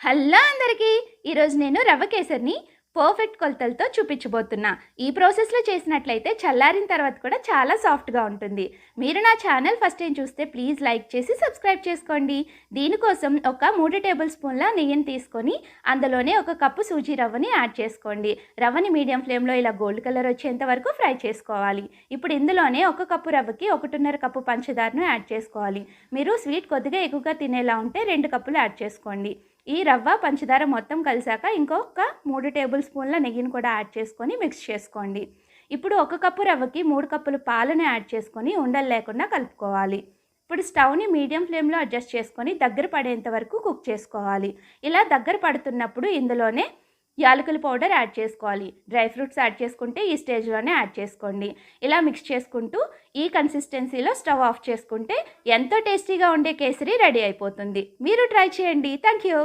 Hello అందరికీ! ఈరోజు నేను రవ్వ కేసరిని పర్ఫెక్ట్ కొలతలతో చూపించబోతున్నా. ఈ ప్రాసెస్‌లో చేసినట్లయితే చల్లారిన తర్వాత కూడా చాలా సాఫ్ట్‌గా ఉంటుంది. మీరు నా ఛానల్ ఫస్ట్ టైం చూస్తే ప్లీజ్ లైక్ చేసి సబ్స్క్రైబ్ చేసుకోండి. దీనికోసం ఒక 3 టేబుల్ స్పూన్ల నెయ్యిని తీసుకొని అందులోనే ఒక కప్పు సూజీ రవ్వని యాడ్ చేసుకోండి. రవ్వని మీడియం ఫ్లేమ్‌లో ఇలా గోల్డ్ కలర్ వచ్చేంత వరకు ఫ్రై చేసుకోవాలి. ఇప్పుడు ఇందులోనే ఒక కప్పు రవ్వకి 1.5 కప్పు పంచదారను యాడ్ చేసుకోవాలి. మీరు స్వీట్ కొద్దిగా ఎక్కువగా తినేలా ఉంటే 2 కప్పులు యాడ్ చేసుకోండి. ఈ రవ్వ, పంచదార మొత్తం కలిసాక ఇంకొక 3 టేబుల్ స్పూన్ల నెయ్యిని కూడా యాడ్ చేసుకొని మిక్స్ చేసుకోండి. ఇప్పుడు 1 కప్పు రవ్వకి 3 కప్పులు పాలను యాడ్ చేసుకొని ఉండలు లేకుండా కలుపుకోవాలి. ఇప్పుడు స్టవ్ని మీడియం ఫ్లేమ్లో అడ్జస్ట్ చేసుకొని దగ్గర పడేంత వరకు కుక్ చేసుకోవాలి. ఇలా దగ్గర పడుతున్నప్పుడు ఇందులోనే యాలకుల పౌడర్ యాడ్ చేసుకోవాలి. డ్రై ఫ్రూట్స్ యాడ్ చేసుకుంటే ఈ స్టేజ్లోనే యాడ్ చేసుకోండి. ఇలా మిక్స్ చేసుకుంటూ ఈ కన్సిస్టెన్సీలో స్టవ్ ఆఫ్ చేసుకుంటే ఎంతో టేస్టీగా ఉండే కేసరి రెడీ అయిపోతుంది. మీరు ట్రై చేయండి. Thank you.